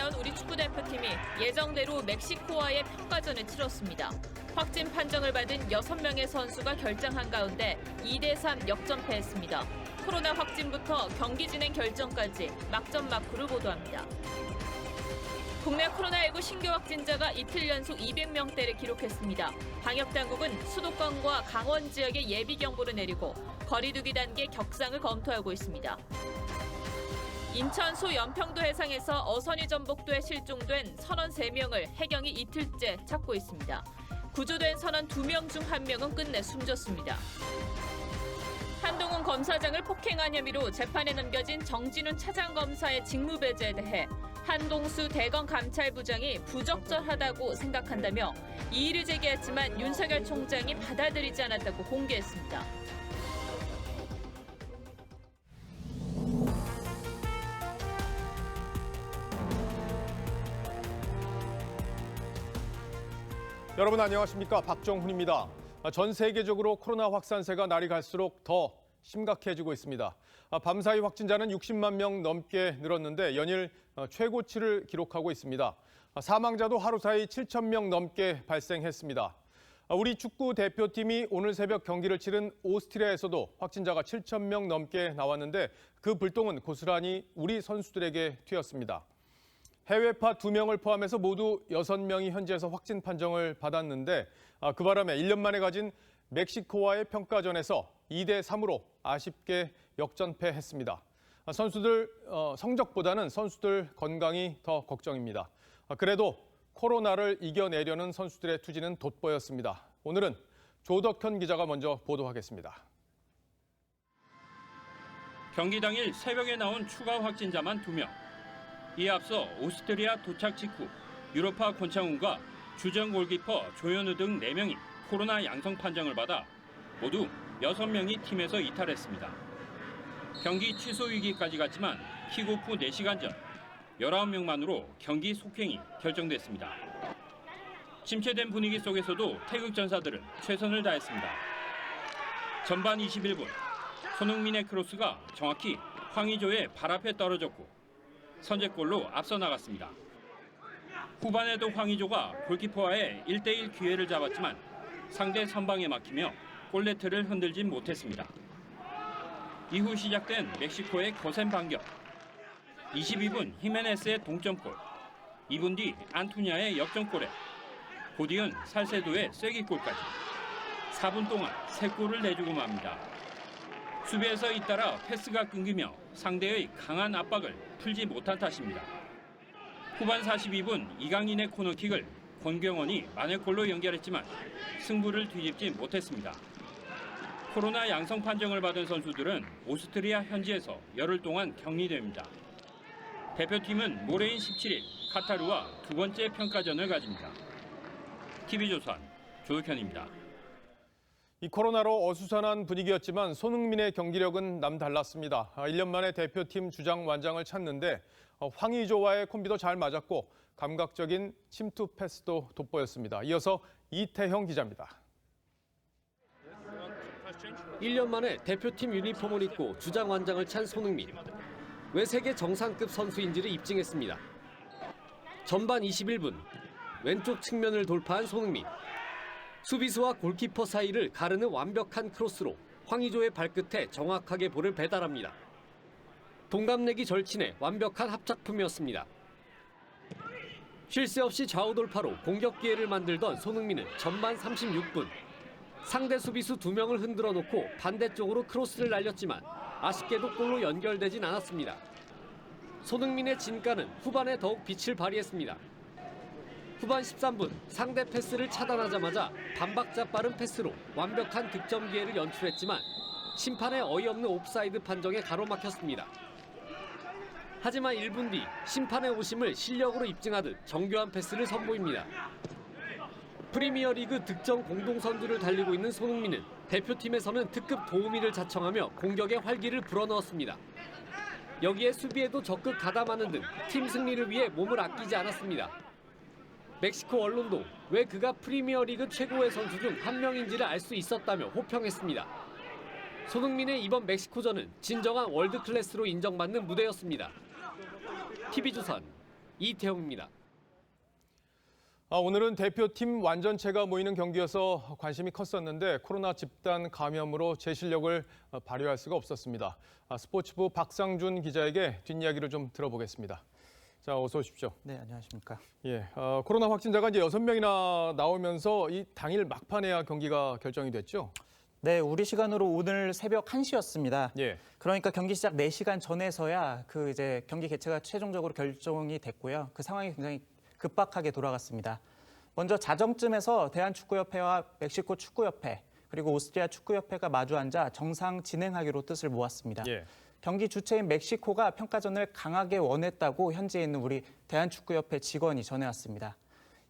나온 우리 축구대표팀이 예정대로 멕시코와의 평가전을 치렀습니다. 확진 판정을 받은 6명의 선수가 결장한 가운데 2대3 역전패했습니다. 코로나 확진부터 경기 진행 결정까지 막전 막후를 보도합니다. 국내 코로나19 신규 확진자가 이틀 연속 200명대를 기록했습니다. 방역당국은 수도권과 강원 지역에 예비경보를 내리고 거리두기 단계 격상을 검토하고 있습니다. 인천 소 연평도 해상에서 어선이 전복도에 실종된 선원 3명을 해경이 이틀째 찾고 있습니다. 구조된 선원 2명 중 1명은 끝내 숨졌습니다. 한동훈 검사장을 폭행한 혐의로 재판에 넘겨진 정진훈 차장검사의 직무배제에 대해 한동수 대검감찰부장이 부적절하다고 생각한다며 이의를 제기했지만 윤석열 총장이 받아들이지 않았다고 공개했습니다. 여러분 안녕하십니까? 박정훈입니다. 전 세계적으로 코로나 확산세가 날이 갈수록 더 심각해지고 있습니다. 밤사이 확진자는 60만 명 넘게 늘었는데 연일 최고치를 기록하고 있습니다. 사망자도 하루 사이 7천 명 넘게 발생했습니다. 우리 축구 대표팀이 오늘 새벽 경기를 치른 오스트리아에서도 확진자가 7천 명 넘게 나왔는데 그 불똥은 고스란히 우리 선수들에게 튀었습니다. 해외파 2명을 포함해서 모두 6명이 현지에서 확진 판정을 받았는데 그 바람에 1년 만에 가진 멕시코와의 평가전에서 2대3으로 아쉽게 역전패했습니다. 선수들 성적보다는 선수들 건강이 더 걱정입니다. 그래도 코로나를 이겨내려는 선수들의 투지는 돋보였습니다. 오늘은 조덕현 기자가 먼저 보도하겠습니다. 경기 당일 새벽에 나온 추가 확진자만 2명. 이에 앞서 오스트리아 도착 직후 유로파 권창훈과 주전 골키퍼 조현우 등 4명이 코로나 양성 판정을 받아 모두 6명이 팀에서 이탈했습니다. 경기 취소 위기까지 갔지만 킥오프 4시간 전 19명만으로 경기 속행이 결정됐습니다. 침체된 분위기 속에서도 태극 전사들은 최선을 다했습니다. 전반 21분 손흥민의 크로스가 정확히 황의조의 발 앞에 떨어졌고 선제골로 앞서 나갔습니다. 후반에도 황의조가 골키퍼와의 1대1 기회를 잡았지만 상대 선방에 막히며 골네트를 흔들진 못했습니다. 이후 시작된 멕시코의 거센 반격. 22분 히메네스의 동점골, 2분 뒤 안투냐의 역전골에 곧 이은 살세도의 쐐기골까지 4분 동안 3골을 내주고 맙니다. 수비에서 잇따라 패스가 끊기며 상대의 강한 압박을 풀지 못한 탓입니다. 후반 42분 이강인의 코너킥을 권경원이 만회골로 연결했지만 승부를 뒤집지 못했습니다. 코로나 양성 판정을 받은 선수들은 오스트리아 현지에서 열흘 동안 격리됩니다. 대표팀은 모레인 17일 카타르와 2번째 평가전을 가집니다. TV조선 조덕현입니다. 이 코로나로 어수선한 분위기였지만 손흥민의 경기력은 남달랐습니다. 1년 만에 대표팀 주장 완장을 찾는데 황의조와의 콤비도 잘 맞았고 감각적인 침투 패스도 돋보였습니다. 이어서 이태형 기자입니다. 1년 만에 대표팀 유니폼을 입고 주장 완장을 찬 손흥민. 왜 세계 정상급 선수인지를 입증했습니다. 전반 21분 왼쪽 측면을 돌파한 손흥민. 수비수와 골키퍼 사이를 가르는 완벽한 크로스로 황의조의 발끝에 정확하게 볼을 배달합니다. 동갑내기 절친의 완벽한 합작품이었습니다. 쉴 새 없이 좌우 돌파로 공격 기회를 만들던 손흥민은 전반 36분 상대 수비수 2명을 흔들어 놓고 반대쪽으로 크로스를 날렸지만 아쉽게도 골로 연결되진 않았습니다. 손흥민의 진가는 후반에 더욱 빛을 발휘했습니다. 후반 13분 상대 패스를 차단하자마자 반박자 빠른 패스로 완벽한 득점 기회를 연출했지만 심판의 어이없는 옵사이드 판정에 가로막혔습니다. 하지만 1분 뒤 심판의 오심을 실력으로 입증하듯 정교한 패스를 선보입니다. 프리미어리그 득점 공동선두를 달리고 있는 손흥민은 대표팀에서는 특급 도우미를 자청하며 공격에 활기를 불어넣었습니다. 여기에 수비에도 적극 가담하는 등 팀 승리를 위해 몸을 아끼지 않았습니다. 멕시코 언론도 왜 그가 프리미어리그 최고의 선수 중 한 명인지를 알 수 있었다며 호평했습니다. 손흥민의 이번 멕시코전은 진정한 월드클래스로 인정받는 무대였습니다. TV조선 이태웅입니다. 오늘은 대표팀 완전체가 모이는 경기여서 관심이 컸었는데 코로나 집단 감염으로 제 실력을 발휘할 수가 없었습니다. 스포츠부 박상준 기자에게 뒷이야기를 좀 들어보겠습니다. 자, 어서 오십시오. 네, 안녕하십니까. 예, 코로나 확진자가 이제 6명이나 나오면서 이 당일 막판에야 경기가 결정이 됐죠? 네, 우리 시간으로 오늘 새벽 1시였습니다. 예. 그러니까 경기 시작 4시간 전에서야 이제 경기 개최가 최종적으로 결정이 됐고요. 그 상황이 굉장히 급박하게 돌아갔습니다. 먼저 자정쯤에서 대한축구협회와 멕시코 축구협회 그리고 오스트리아 축구협회가 마주 앉아 정상 진행하기로 뜻을 모았습니다. 예. 경기 주체인 멕시코가 평가전을 강하게 원했다고 현지에 있는 우리 대한축구협회 직원이 전해왔습니다.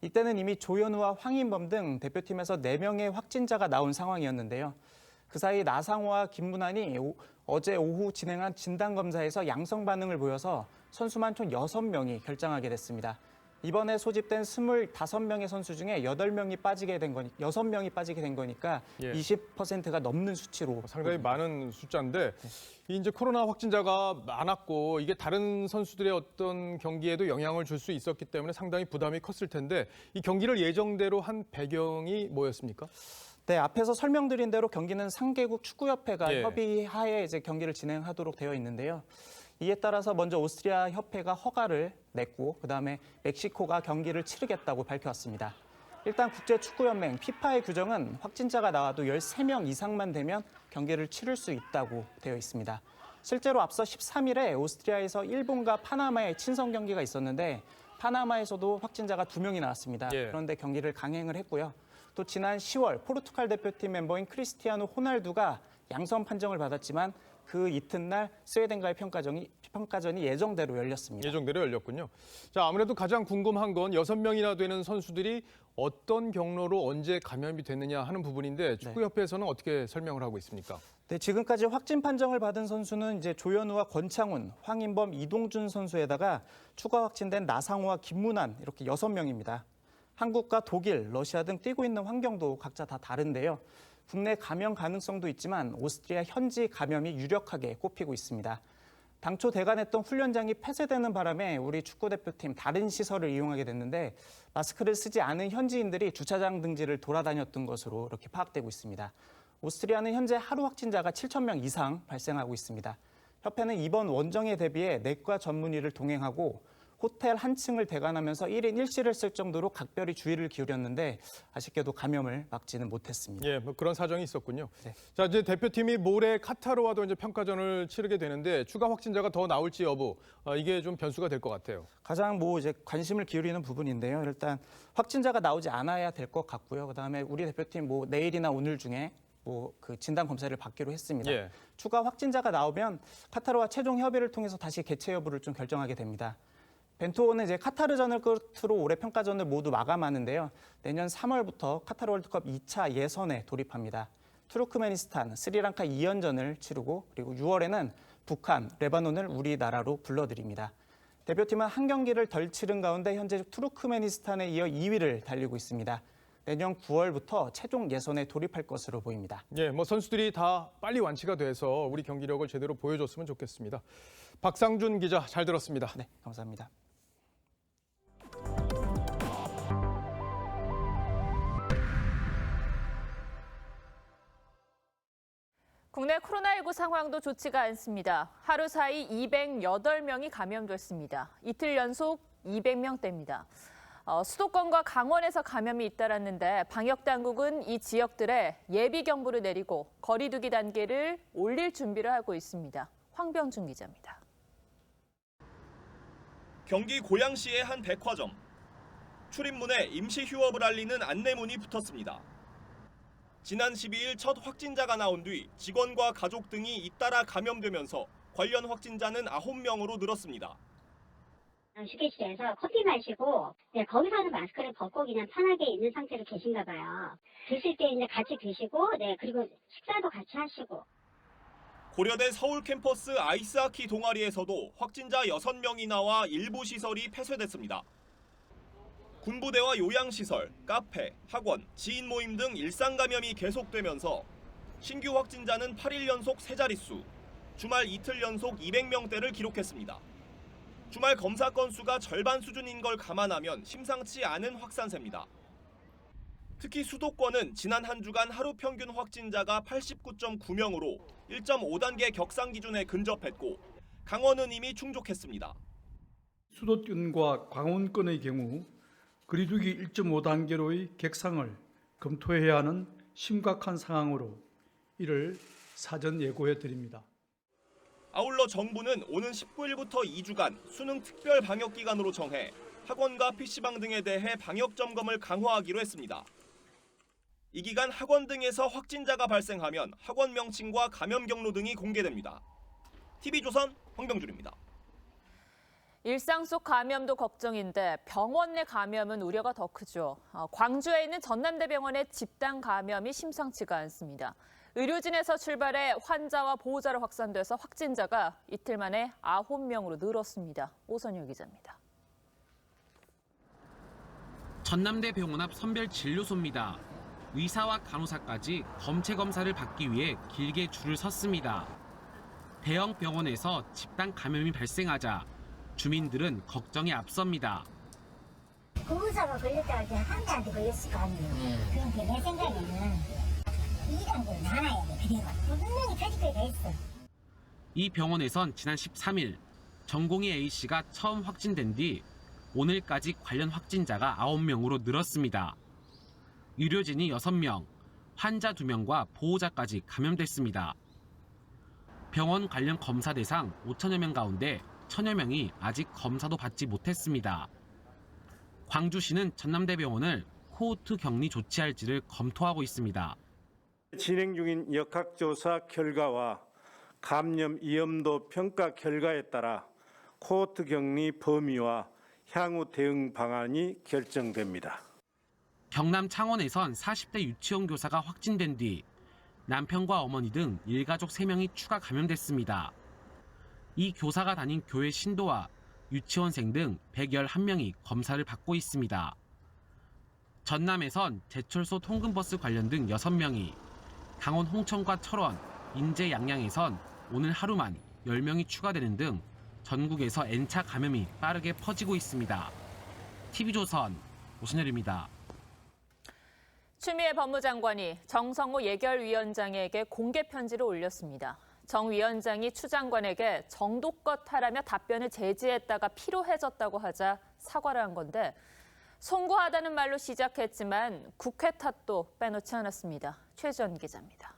이때는 이미 조현우와 황인범 등 대표팀에서 4명의 확진자가 나온 상황이었는데요. 그 사이 나상호와 김문환이 어제 오후 진행한 진단검사에서 양성 반응을 보여서 선수만 총 6명이 결장하게 됐습니다. 이번에 소집된 25명의 선수 중에 6명이 빠지게 된 거니까 예. 20%가 넘는 수치로 상당히 많은 숫자인데 이제 코로나 확진자가 많았고 이게 다른 선수들의 어떤 경기에도 영향을 줄 수 있었기 때문에 상당히 부담이 컸을 텐데 이 경기를 예정대로 한 배경이 뭐였습니까? 네, 앞에서 설명드린 대로 경기는 상개국 축구협회가 예. 협의하에 이제 경기를 진행하도록 되어 있는데요. 이에 따라서 먼저 오스트리아 협회가 허가를 냈고 그다음에 멕시코가 경기를 치르겠다고 밝혀왔습니다. 일단 국제축구연맹 FIFA의 규정은 확진자가 나와도 13명 이상만 되면 경기를 치를 수 있다고 되어 있습니다. 실제로 앞서 13일에 오스트리아에서 일본과 파나마의 친선 경기가 있었는데 파나마에서도 확진자가 2명이 나왔습니다. 예. 그런데 경기를 강행을 했고요. 또 지난 10월 포르투갈 대표팀 멤버인 크리스티아노 호날두가 양성 판정을 받았지만 그 이튿날 스웨덴과의 평가전이 예정대로 열렸습니다. 예정대로 열렸군요. 자, 아무래도 가장 궁금한 건 6명이나 되는 선수들이 어떤 경로로 언제 감염이 됐느냐 하는 부분인데 축구협회에서는 어떻게 설명을 하고 있습니까? 네, 지금까지 확진 판정을 받은 선수는 이제 조현우와 권창훈, 황인범, 이동준 선수에다가 추가 확진된 나상호와 김문환 이렇게 6명입니다. 한국과 독일, 러시아 등 뛰고 있는 환경도 각자 다 다른데요. 국내 감염 가능성도 있지만 오스트리아 현지 감염이 유력하게 꼽히고 있습니다. 당초 대관했던 훈련장이 폐쇄되는 바람에 우리 축구대표팀 다른 시설을 이용하게 됐는데 마스크를 쓰지 않은 현지인들이 주차장 등지를 돌아다녔던 것으로 이렇게 파악되고 있습니다. 오스트리아는 현재 하루 확진자가 7,000명 이상 발생하고 있습니다. 협회는 이번 원정에 대비해 내과 전문의를 동행하고 호텔 한 층을 대관하면서 1인 1실을 쓸 정도로 각별히 주의를 기울였는데 아쉽게도 감염을 막지는 못했습니다. 예, 뭐 그런 사정이 있었군요. 네. 자, 이제 대표팀이 모레 카타르와도 이제 평가전을 치르게 되는데 추가 확진자가 더 나올지 여부 이게 좀 변수가 될 것 같아요. 가장 이제 관심을 기울이는 부분인데요. 일단 확진자가 나오지 않아야 될 것 같고요. 그다음에 우리 대표팀 내일이나 오늘 중에 그 진단 검사를 받기로 했습니다. 예. 추가 확진자가 나오면 카타르와 최종 협의를 통해서 다시 개최 여부를 좀 결정하게 됩니다. 벤투호는 이제 카타르전을 끝으로 올해 평가전을 모두 마감하는데요. 내년 3월부터 카타르 월드컵 2차 예선에 돌입합니다. 투르크메니스탄, 스리랑카 2연전을 치르고 그리고 6월에는 북한, 레바논을 우리나라로 불러들입니다. 대표팀은 한 경기를 덜 치른 가운데 현재 투르크메니스탄에 이어 2위를 달리고 있습니다. 내년 9월부터 최종 예선에 돌입할 것으로 보입니다. 예, 뭐 선수들이 다 빨리 완치가 돼서 우리 경기력을 제대로 보여줬으면 좋겠습니다. 박상준 기자 잘 들었습니다. 네, 감사합니다. 국내 코로나19 상황도 좋지가 않습니다. 하루 사이 208명이 감염됐습니다. 이틀 연속 200명대입니다. 수도권과 강원에서 감염이 잇따랐는데 방역당국은 이 지역들에 예비경보를 내리고 거리두기 단계를 올릴 준비를 하고 있습니다. 황병준 기자입니다. 경기 고양시의 한 백화점. 출입문에 임시 휴업을 알리는 안내문이 붙었습니다. 지난 12일 첫 확진자가 나온 뒤 직원과 가족 등이 잇따라 감염되면서 관련 확진자는 9명으로 늘었습니다. 휴게실에서 커피 마시고 거기서는 마스크를 벗고 그냥 편하게 있는 상태로 계신가 봐요. 드실 때 이제 같이 드시고 그리고 식사도 같이 하시고. 고려대 서울 캠퍼스 아이스하키 동아리에서도 확진자 6명이 나와 일부 시설이 폐쇄됐습니다. 군부대와 요양시설, 카페, 학원, 지인 모임 등 일상 감염이 계속되면서 신규 확진자는 8일 연속 3자릿수, 주말 이틀 연속 200명대를 기록했습니다. 주말 검사 건수가 절반 수준인 걸 감안하면 심상치 않은 확산세입니다. 특히 수도권은 지난 한 주간 하루 평균 확진자가 89.9명으로 1.5단계 격상 기준에 근접했고 강원은 이미 충족했습니다. 수도권과 강원권의 경우 거리두기 1.5단계로의 격상을 검토해야 하는 심각한 상황으로 이를 사전 예고해 드립니다. 아울러 정부는 오는 19일부터 2주간 수능 특별 방역 기간으로 정해 학원과 PC방 등에 대해 방역 점검을 강화하기로 했습니다. 이 기간 학원 등에서 확진자가 발생하면 학원 명칭과 감염 경로 등이 공개됩니다. TV조선 황병준입니다. 일상 속 감염도 걱정인데 병원 내 감염은 우려가 더 크죠. 광주에 있는 전남대병원의 집단 감염이 심상치가 않습니다. 의료진에서 출발해 환자와 보호자로 확산돼서 확진자가 이틀 만에 9명으로 늘었습니다. 오선유 기자입니다. 전남대병원 앞 선별진료소입니다. 의사와 간호사까지 검체 검사를 받기 위해 길게 줄을 섰습니다. 대형 병원에서 집단 감염이 발생하자 주민들은 걱정에 앞섭니다. 의사가 걸렸다고 해서 환자한테 걸렸을 거 아니에요. 그러니까 내 생각에는 2단계로 나눠야 돼. 그래가 분명히 표지표에 돼 있어. 이 병원에선 지난 13일 전공의 A씨가 처음 확진된 뒤 오늘까지 관련 확진자가 9명으로 늘었습니다. 의료진이 6명, 환자 2명과 보호자까지 감염됐습니다. 병원 관련 검사 대상 5천여 명 가운데 1,000여 명이 아직 검사도 받지 못했습니다. 광주시는 전남대병원을 코호트 격리 조치할지를 검토하고 있습니다. 진행 중인 역학조사 결과와 감염 위험도 평가 결과에 따라 코호트 격리 범위와 향후 대응 방안이 결정됩니다. 경남 창원에선 40대 유치원 교사가 확진된 뒤 남편과 어머니 등 일가족 3명이 추가 감염됐습니다. 이 교사가 다닌 교회 신도와 유치원생 등 111명이 검사를 받고 있습니다. 전남에선 제철소 통근버스 관련 등 6명이, 강원 홍천과 철원, 인제 양양에선 오늘 하루만 10명이 추가되는 등 전국에서 N차 감염이 빠르게 퍼지고 있습니다. TV조선 오순열입니다. 추미애 법무장관이 정성호 예결위원장에게 공개 편지를 올렸습니다. 정 위원장이 추 장관에게 정도껏 하라며 답변을 제지했다가 피로해졌다고 하자 사과를 한 건데 송구하다는 말로 시작했지만 국회 탓도 빼놓지 않았습니다. 최지연 기자입니다.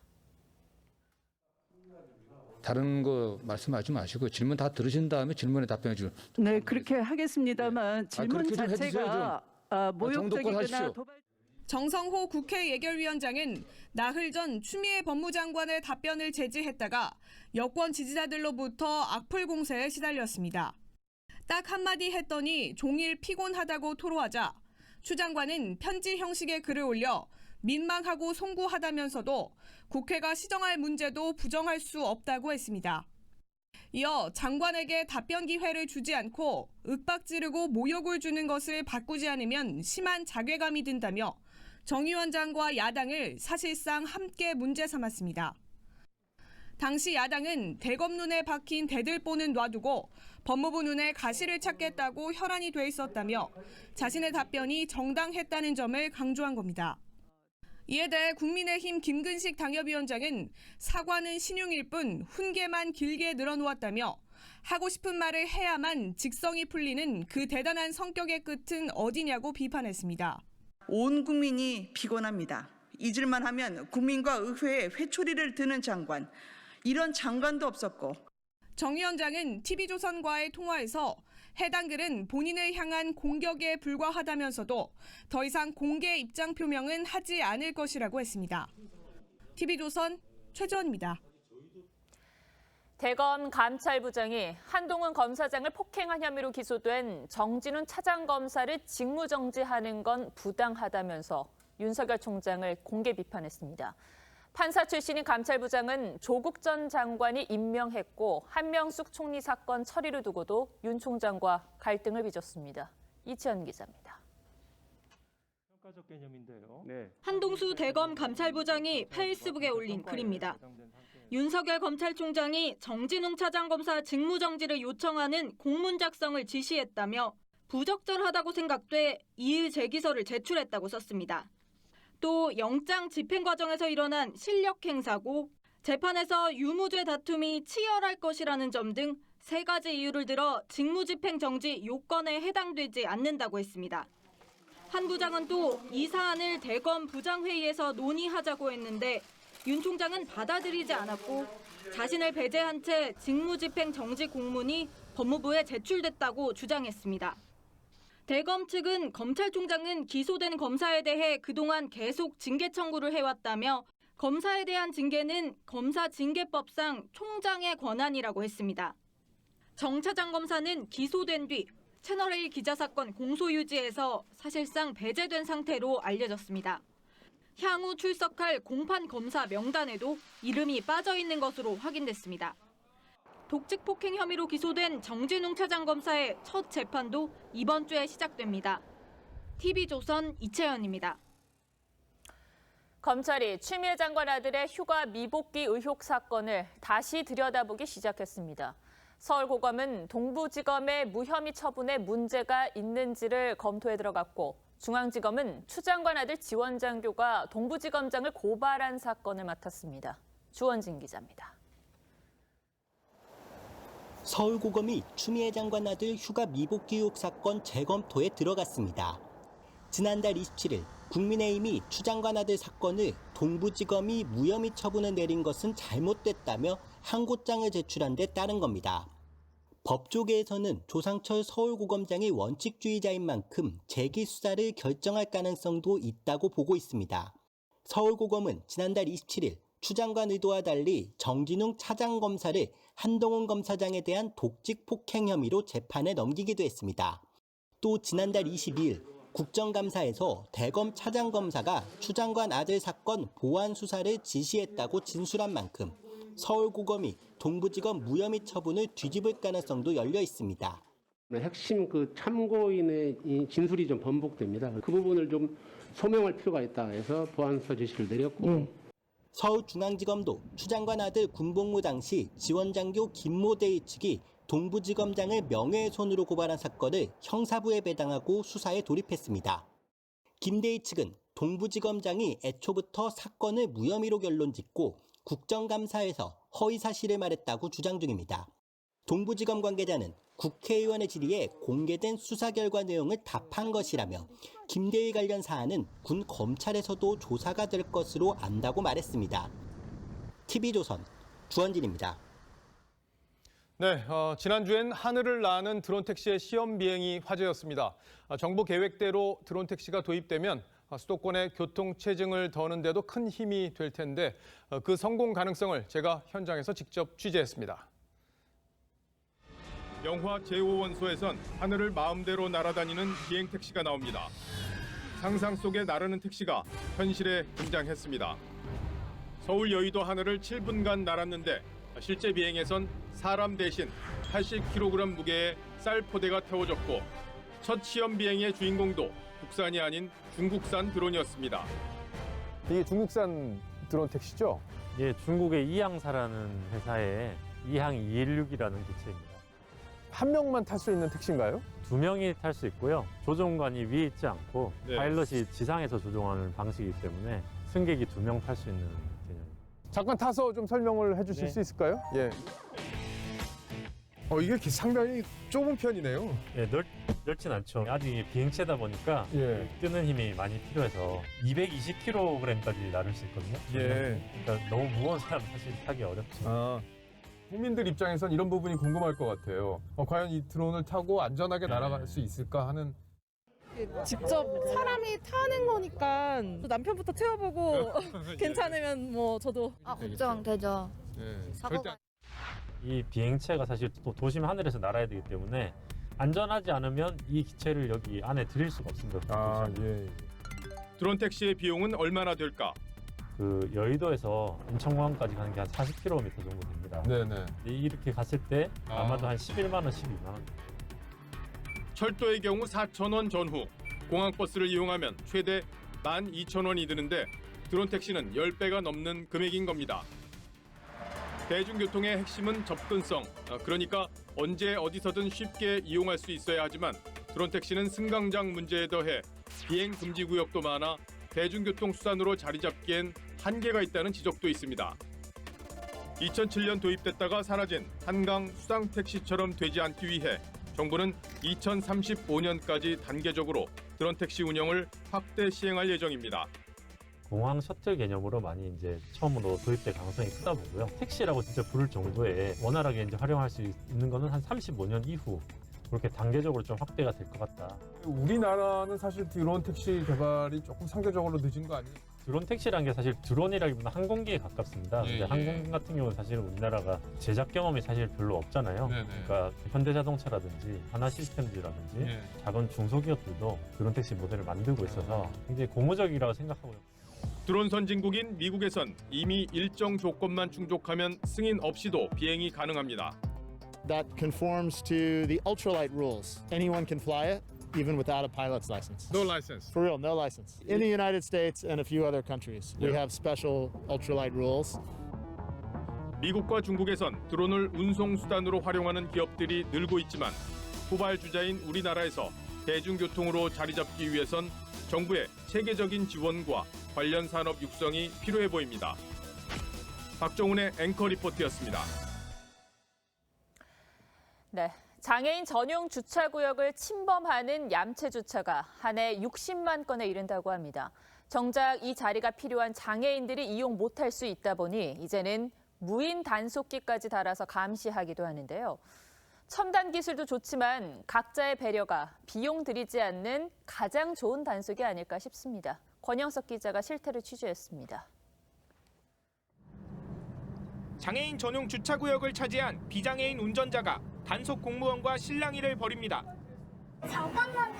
다른 거 말씀하지 마시고 질문 다 들으신 다음에 질문에 답변해 주세요. 네, 그렇게 하겠습니다만 질문 자체가 모욕적이거나 도발... 정성호 국회 예결위원장은 나흘 전 추미애 법무장관의 답변을 제지했다가 여권 지지자들로부터 악플 공세에 시달렸습니다. 딱 한마디 했더니 종일 피곤하다고 토로하자 추 장관은 편지 형식의 글을 올려 민망하고 송구하다면서도 국회가 시정할 문제도 부정할 수 없다고 했습니다. 이어 장관에게 답변 기회를 주지 않고 윽박지르고 모욕을 주는 것을 바꾸지 않으면 심한 자괴감이 든다며 정 위원장과 야당을 사실상 함께 문제 삼았습니다. 당시 야당은 대검 눈에 박힌 대들보는 놔두고 법무부 눈에 가시를 찾겠다고 혈안이 돼 있었다며 자신의 답변이 정당했다는 점을 강조한 겁니다. 이에 대해 국민의힘 김근식 당협위원장은 사과는 신용일 뿐 훈계만 길게 늘어놓았다며 하고 싶은 말을 해야만 직성이 풀리는 그 대단한 성격의 끝은 어디냐고 비판했습니다. 온 국민이 피곤합니다. 잊을만 하면 국민과 의회에 회초리를 드는 장관, 이런 장관도 없었고. 정 위원장은 TV조선과의 통화에서 해당 글은 본인을 향한 공격에 불과하다면서도 더 이상 공개 입장 표명은 하지 않을 것이라고 했습니다. TV조선 최지원입니다. 대검 감찰부장이 한동훈 검사장을 폭행한 혐의로 기소된 정진훈 차장검사를 직무정지하는 건 부당하다면서 윤석열 총장을 공개 비판했습니다. 판사 출신인 감찰부장은 조국 전 장관이 임명했고 한명숙 총리 사건 처리를 두고도 윤 총장과 갈등을 빚었습니다. 이치현 기자입니다. 한동수 대검 감찰부장이 페이스북에 올린 글입니다. 윤석열 검찰총장이 정진웅 차장검사 직무정지를 요청하는 공문 작성을 지시했다며 부적절하다고 생각돼 이의 제기서를 제출했다고 썼습니다. 또 영장 집행 과정에서 일어난 실력 행사고 재판에서 유무죄 다툼이 치열할 것이라는 점 등 3가지 이유를 들어 직무집행 정지 요건에 해당되지 않는다고 했습니다. 한 부장은 또 이 사안을 대검 부장회의에서 논의하자고 했는데 윤 총장은 받아들이지 않았고 자신을 배제한 채 직무집행 정지 공문이 법무부에 제출됐다고 주장했습니다. 대검 측은 검찰총장은 기소된 검사에 대해 그동안 계속 징계 청구를 해왔다며 검사에 대한 징계는 검사징계법상 총장의 권한이라고 했습니다. 정 차장 검사는 기소된 뒤 채널A 기자 사건 공소유지에서 사실상 배제된 상태로 알려졌습니다. 향후 출석할 공판 검사 명단에도 이름이 빠져 있는 것으로 확인됐습니다. 독직 폭행 혐의로 기소된 정진웅 차장검사의 첫 재판도 이번 주에 시작됩니다. TV조선 이채연입니다. 검찰이 추미애 장관 아들의 휴가 미복귀 의혹 사건을 다시 들여다보기 시작했습니다. 서울고검은 동부지검의 무혐의 처분에 문제가 있는지를 검토에 들어갔고 중앙지검은 추 장관 아들 지원 장교가 동부지검장을 고발한 사건을 맡았습니다. 주원진 기자입니다. 서울고검이 추미애 장관 아들 휴가 미복귀 의혹 사건 재검토에 들어갔습니다. 지난달 27일 국민의힘이 추 장관 아들 사건을 동부지검이 무혐의 처분을 내린 것은 잘못됐다며 항고장을 제출한 데 따른 겁니다. 법조계에서는 조상철 서울고검장이 원칙주의자인 만큼 재기 수사를 결정할 가능성도 있다고 보고 있습니다. 서울고검은 지난달 27일 추 장관 의도와 달리 정진웅 차장검사를 한동훈 검사장에 대한 독직 폭행 혐의로 재판에 넘기기도 했습니다. 또 지난달 22일 국정감사에서 대검 차장검사가 추 장관 아들 사건 보완 수사를 지시했다고 진술한 만큼 서울고검이 동부지검 무혐의 처분을 뒤집을 가능성도 열려 있습니다. 핵심 참고인의 진술이 좀 번복됩니다. 그 부분을 좀 소명할 필요가 있다 해서 보완 수사 지시를 내렸고. 서울중앙지검도 추 장관 아들 군복무 당시 지원장교 김모대의 측이 동부지검장을 명예훼손으로 고발한 사건을 형사부에 배당하고 수사에 돌입했습니다. 김대희 측은 동부지검장이 애초부터 사건을 무혐의로 결론짓고 국정감사에서 허위사실을 말했다고 주장 중입니다. 동부지검 관계자는 국회의원의 질의에 공개된 수사 결과 내용을 답한 것이라며 김대희 관련 사안은 군 검찰에서도 조사가 될 것으로 안다고 말했습니다. TV조선 주원진입니다. 네, 지난주엔 하늘을 나는 드론 택시의 시험 비행이 화제였습니다. 정부 계획대로 드론 택시가 도입되면 수도권의 교통 체증을 더는 데도 큰 힘이 될 텐데 그 성공 가능성을 제가 현장에서 직접 취재했습니다. 영화 제5원소에선 하늘을 마음대로 날아다니는 비행 택시가 나옵니다. 상상 속의 나르는 택시가 현실에 등장했습니다. 서울 여의도 하늘을 7분간 날았는데 실제 비행에선 사람 대신 80kg 무게의 쌀 포대가 태워졌고 첫 시험 비행의 주인공도 국산이 아닌 중국산 드론이었습니다. 이게 중국산 드론 택시죠? 예, 중국의 이항사라는 회사의 이항 216이라는 기체입니다. 한 명만 탈 수 있는 택시인가요? 2명이 탈 수 있고요. 조종관이 위에 있지 않고 네. 파일럿이 지상에서 조종하는 방식이기 때문에 승객이 2명 탈 수 있는 개념입니다. 잠깐 타서 좀 설명을 해주실 네. 수 있을까요? 예. 이게 상당히 좁은 편이네요. 예, 넓진 않죠. 아직 이게 비행체다 보니까 예. 뜨는 힘이 많이 필요해서 220kg까지 나를 수 있거든요. 예. 그러니까 너무 무거운 사람 사실 타기 어렵죠. 국민들 입장에선 이런 부분이 궁금할 것 같아요. 과연 이 드론을 타고 안전하게 날아갈 수 있을까 하는. 직접 사람이 타는 거니까 남편부터 태워보고 괜찮으면 뭐 저도 걱정되죠. 절대. 이 비행체가 사실 또 도심 하늘에서 날아야 되기 때문에 안전하지 않으면 이 기체를 여기 안에 들일 수가 없습니다. 예. 드론 택시의 비용은 얼마나 될까? 그 여의도에서 인천공항까지 가는 게 한 40km 정도 됩니다. 네네. 이렇게 갔을 때 아마도 한 11만 원, 12만 원. 철도의 경우 4,000원 전후, 공항버스를 이용하면 최대 12,000원이 드는데 드론 택시는 10배가 넘는 금액인 겁니다. 대중교통의 핵심은 접근성, 그러니까 언제 어디서든 쉽게 이용할 수 있어야 하지만 드론 택시는 승강장 문제에 더해 비행 금지 구역도 많아 대중교통 수단으로 자리 잡기엔 한계가 있다는 지적도 있습니다. 2007년 도입됐다가 사라진 한강 수상 택시처럼 되지 않기 위해 정부는 2035년까지 단계적으로 드론 택시 운영을 확대 시행할 예정입니다. 공항 셔틀 개념으로 많이 이제 처음으로 도입될 가능성이 크다 보고요. 택시라고 진짜 부를 정도의 원활하게 이제 활용할 수 있는 거는 한 35년 이후 그렇게 단계적으로 좀 확대가 될 것 같다. 우리나라는 사실 드론 택시 개발이 조금 상대적으로 늦은 거 아니에요? 드론 택시라는 게 사실 드론이라기보다 항공기에 가깝습니다. 근데 항공 같은 경우는 사실 우리나라가 제작 경험이 사실 별로 없잖아요. 그러니까 현대자동차라든지 하나시스템즈라든지 작은 중소기업들도 드론 택시 모델을 만들고 있어서 굉장히 고무적이라고 생각하고요. 드론 선진국인 미국에선 이미 일정 조건만 충족하면 승인 없이도 비행이 가능합니다. That conforms to the ultralight rules. Anyone can fly it, even without a pilot's license. No license. For real, no license. In the United States and a few other countries, we have special ultralight rules. 미국과 중국에선 드론을 운송 수단으로 활용하는 기업들이 늘고 있지만 후발주자인 우리나라에서 대중교통으로 자리 잡기 위해선 정부의 체계적인 지원과 관련 산업 육성이 필요해 보입니다. 박정훈의 앵커 리포트였습니다. 네, 장애인 전용 주차구역을 침범하는 얌체 주차가 한 해 60만 건에 이른다고 합니다. 정작 이 자리가 필요한 장애인들이 이용 못할 수 있다 보니 이제는 무인 단속기까지 달아서 감시하기도 하는데요. 첨단 기술도 좋지만 각자의 배려가 비용 들이지 않는 가장 좋은 단속이 아닐까 싶습니다. 권영석 기자가 실태를 취재했습니다. 장애인 전용 주차구역을 차지한 비장애인 운전자가 단속 공무원과 실랑이를 벌입니다. 잠깐만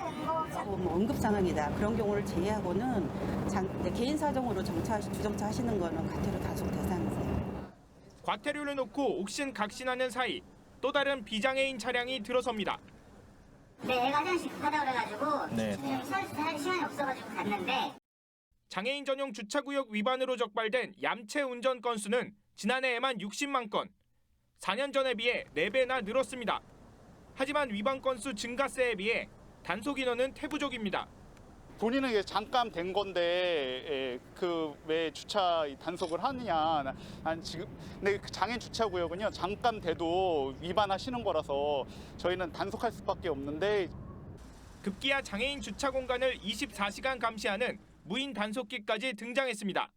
뭐 응급 상황이다 그런 경우를 제외하고는 개인 사정으로 주정차하시는 거는 과태료 단속 대상이세요. 과태료를 놓고 옥신각신하는 사이 또 다른 비장애인 차량이 들어섭니다. 네, 애가 화장실 급하다 그래가지고 지금 살 시간이 없어가지고 갔는데. 장애인 전용 주차구역 위반으로 적발된 얌체 운전 건수는 지난해에만 60만 건, 4년 전에 비해 4배나 늘었습니다. 하지만 위반 건수 증가세에 비해 단속 인원은 태부적입니다. 본인은 잠깐 된 건데 그 왜 주차 단속을 하느냐. 지금 근데 장애인 주차구역은요 잠깐 돼도 위반하시는 거라서 저희는 단속할 수밖에 없는데. 급기야 장애인 주차 공간을 24시간 감시하는 무인 단속기까지 등장했습니다.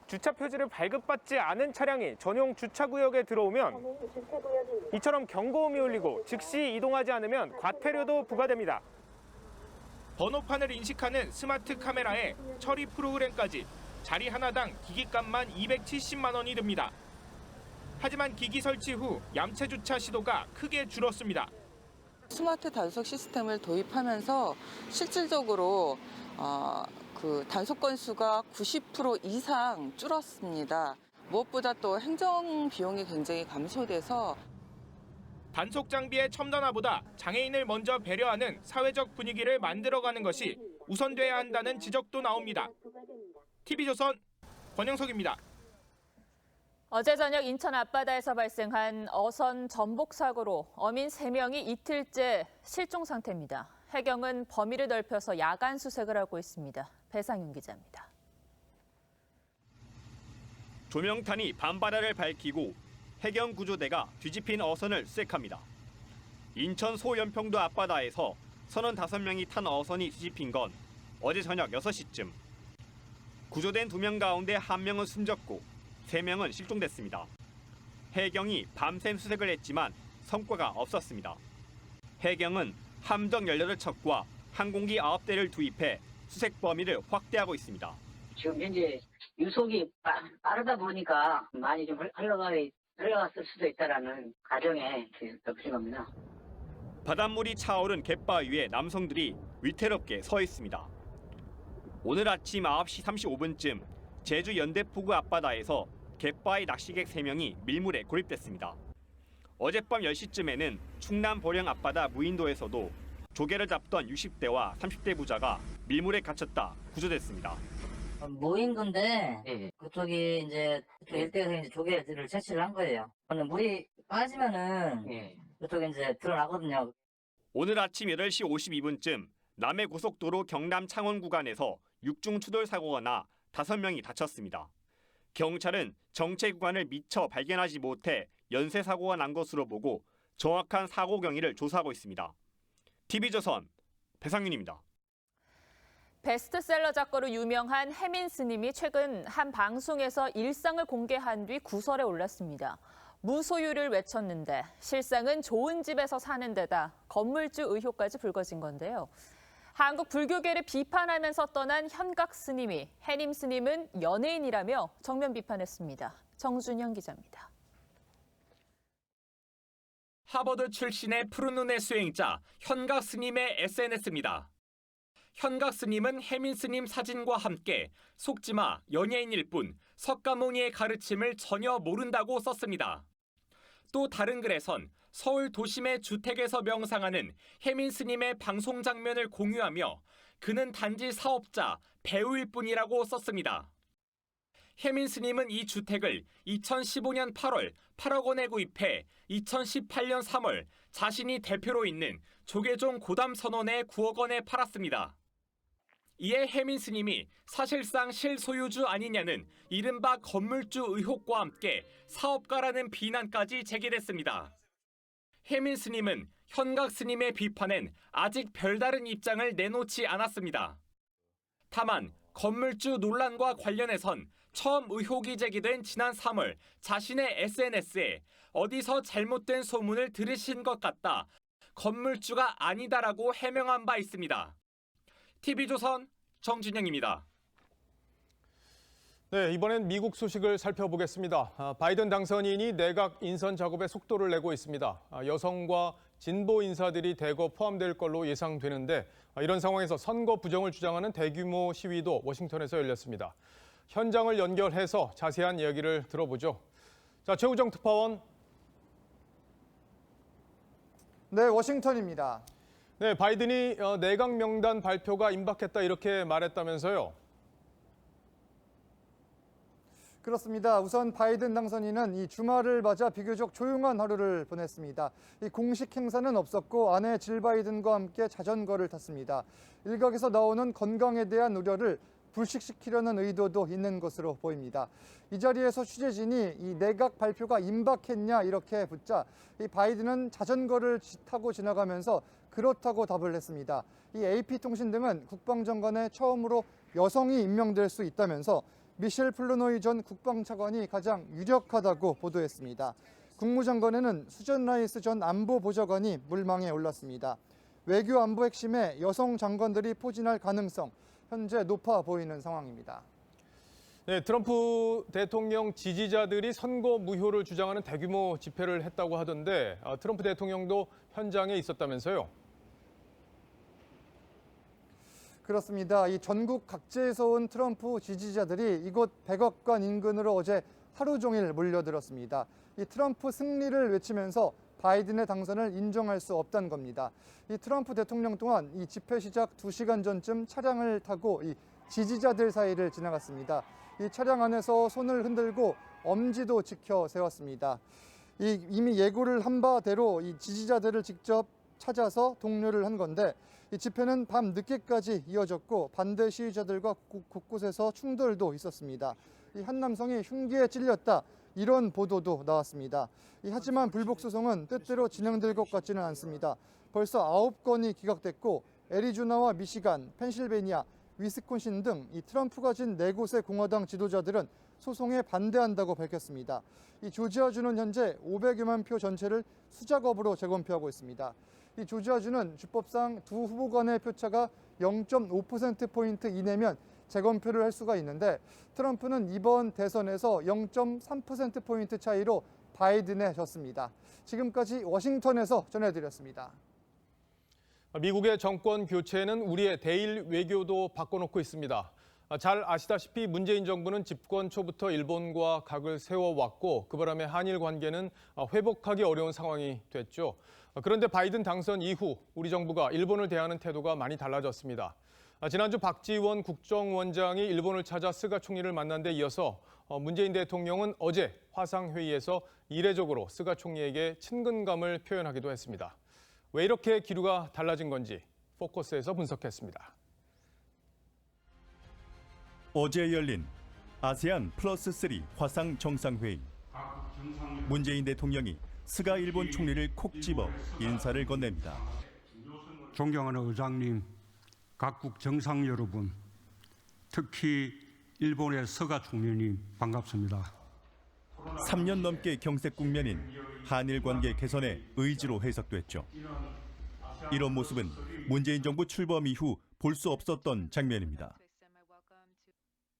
주차 표지를 발급받지 않은 차량이 전용 주차구역에 들어오면 이처럼 경고음이 울리고 즉시 이동하지 않으면 과태료도 부과됩니다. 번호판을 인식하는 스마트 카메라에 처리 프로그램까지 자리 하나당 기기값만 270만 원이 듭니다. 하지만 기기 설치 후 얌체 주차 시도가 크게 줄었습니다. 스마트 단속 시스템을 도입하면서 실질적으로 그 단속 건수가 90% 이상 줄었습니다. 무엇보다 또 행정 비용이 굉장히 감소돼서 단속 장비의 첨단화보다 장애인을 먼저 배려하는 사회적 분위기를 만들어가는 것이 우선돼야 한다는 지적도 나옵니다. TV조선 권영석입니다. 어제 저녁 인천 앞바다에서 발생한 어선 전복 사고로 어민 3명이 이틀째 실종 상태입니다. 해경은 범위를 넓혀서 야간 수색을 하고 있습니다. 배상윤 기자입니다. 조명탄이 밤바다를 밝히고 해경 구조대가 뒤집힌 어선을 수색합니다. 인천 소연평도 앞바다에서 35명이 탄 어선이 뒤집힌 건 어제 저녁 6시쯤. 구조된 2명 가운데 1명은 숨졌고 3명은 실종됐습니다. 해경이 밤샘 수색을 했지만 성과가 없었습니다. 해경은 함정 18척과 항공기 9대를 투입해 수색 범위를 확대하고 있습니다. 지금 현재 유속이 빠르다 보니까 많이 좀 흘러갔을 수도 있다라는 가정에 덮친 겁니다. 바닷물이 차오른 갯바 위에 남성들이 위태롭게 서 있습니다. 오늘 아침 9시 35분쯤 제주 연대포구 앞바다에서 갯바의 낚시객 3명이 밀물에 고립됐습니다. 어젯밤 10시쯤에는 충남 보령 앞바다 무인도에서도 조개를 잡던 60대와 30대 부자가 밀물에 갇혔다 구조됐습니다. 모인 건데 그쪽이 이제 일대에서 이제 조개를 채취를 한 거예요. 물이 빠지면은 그쪽에 이제 드러나거든요. 오늘 아침 8시 52분쯤 남해고속도로 경남 창원 구간에서 육중 추돌 사고가 나 5명이 다쳤습니다. 경찰은 정체 구간을 미처 발견하지 못해 연쇄 사고가 난 것으로 보고 정확한 사고 경위를 조사하고 있습니다. TV조선 배상윤입니다. 베스트셀러 작가로 유명한 혜민 스님이 최근 한 방송에서 일상을 공개한 뒤 구설에 올랐습니다. 무소유를 외쳤는데 실상은 좋은 집에서 사는 데다 건물주 의혹까지 불거진 건데요. 한국 불교계를 비판하면서 떠난 현각 스님이 혜림 스님은 연예인이라며 정면 비판했습니다. 정준영 기자입니다. 하버드 출신의 푸른 눈의 수행자 현각 스님의 SNS입니다. 현각 스님은 혜민 스님 사진과 함께 속지마 연예인일 뿐 석가모니의 가르침을 전혀 모른다고 썼습니다. 또 다른 글에선 서울 도심의 주택에서 명상하는 혜민 스님의 방송 장면을 공유하며 그는 단지 사업자, 배우일 뿐이라고 썼습니다. 혜민 스님은 이 주택을 2015년 8월 8억 원에 구입해 2018년 3월 자신이 대표로 있는 조계종 고담선원에 9억 원에 팔았습니다. 이에 혜민 스님이 사실상 실소유주 아니냐는 이른바 건물주 의혹과 함께 사업가라는 비난까지 제기됐습니다. 혜민 스님은 현각 스님의 비판엔 아직 별다른 입장을 내놓지 않았습니다. 다만 건물주 논란과 관련해선 처음 의혹이 제기된 지난 3월 자신의 SNS에 어디서 잘못된 소문을 들으신 것 같다. 건물주가 아니다라고 해명한 바 있습니다. TV조선 정준영입니다. 네, 이번엔 미국 소식을 살펴보겠습니다. 바이든 당선인이 내각 인선 작업에 속도를 내고 있습니다. 여성과 진보 인사들이 대거 포함될 걸로 예상되는데 이런 상황에서 선거 부정을 주장하는 대규모 시위도 워싱턴에서 열렸습니다. 현장을 연결해서 자세한 이야기를 들어보죠. 자, 최우정 특파원. 네, 워싱턴입니다. 네, 바이든이 내각 명단 발표가 임박했다 이렇게 말했다면서요? 그렇습니다. 우선 바이든 당선인은 이 주말을 맞아 비교적 조용한 하루를 보냈습니다. 이 공식 행사는 없었고 아내 질 바이든과 함께 자전거를 탔습니다. 일각에서 나오는 건강에 대한 우려를 불식시키려는 의도도 있는 것으로 보입니다. 이 자리에서 취재진이 이 내각 발표가 임박했냐 이렇게 묻자 이 바이든은 자전거를 타고 지나가면서 그렇다고 답을 했습니다. 이 AP통신 등은 국방장관에 처음으로 여성이 임명될 수 있다면서 미셸 플루노이 전 국방차관이 가장 유력하다고 보도했습니다. 국무장관에는 수전 라이스 전 안보보좌관이 물망에 올랐습니다. 외교 안보 핵심에 여성 장관들이 포진할 가능성 현재 높아 보이는 상황입니다. 네, 트럼프 대통령 지지자들이 선거 무효를 주장하는 대규모 집회를 했다고 하던데 트럼프 대통령도 현장에 있었다면서요? 그렇습니다. 이 전국 각지에서 온 트럼프 지지자들이 이곳 백악관 인근으로 어제 하루 종일 몰려들었습니다. 이 트럼프 승리를 외치면서 바이든의 당선을 인정할 수 없다는 겁니다. 이 트럼프 대통령 또한 이 집회 시작 2시간 전쯤 차량을 타고 이 지지자들 사이를 지나갔습니다. 이 차량 안에서 손을 흔들고 엄지도 지켜 세웠습니다. 이미 예고를 한 바대로 이 지지자들을 직접 찾아서 독려를 한 건데 이 집회는 밤 늦게까지 이어졌고 반대 시위자들과 곳곳에서 충돌도 있었습니다. 이 한 남성이 흉기에 찔렸다 이런 보도도 나왔습니다. 하지만 불복 소송은 뜻대로 진행될 것 같지는 않습니다. 벌써 9건이 기각됐고 애리조나와 미시간, 펜실베니아, 위스콘신 등 이 트럼프가 진 4곳의 공화당 지도자들은 소송에 반대한다고 밝혔습니다. 이 조지아주는 현재 500여만 표 전체를 수작업으로 재검표하고 있습니다. 이 조지아주는 주법상 두 후보 간의 표차가 0.5%포인트 이내면 재검표를 할 수가 있는데 트럼프는 이번 대선에서 0.3%포인트 차이로 바이든에 졌습니다. 지금까지 워싱턴에서 전해드렸습니다. 미국의 정권 교체는 우리의 대일 외교도 바꿔놓고 있습니다. 잘 아시다시피 문재인 정부는 집권 초부터 일본과 각을 세워왔고 그 바람에 한일 관계는 회복하기 어려운 상황이 됐죠. 그런데 바이든 당선 이후 우리 정부가 일본을 대하는 태도가 많이 달라졌습니다. 지난주 박지원 국정원장이 일본을 찾아 스가 총리를 만난 데 이어서 문재인 대통령은 어제 화상회의에서 이례적으로 스가 총리에게 친근감을 표현하기도 했습니다. 왜 이렇게 기류가 달라진 건지 포커스에서 분석했습니다. 어제 열린 아세안 플러스3 화상 정상회의. 문재인 대통령이 스가 일본 총리를 콕 집어 인사를 건넵니다. 존경하는 의장님, 각국 정상 여러분, 특히 일본의 스가 총리님 반갑습니다. 3년 넘게 경색 국면인 한일 관계 개선의 의지로 해석됐죠. 이런 모습은 문재인 정부 출범 이후 볼 수 없었던 장면입니다.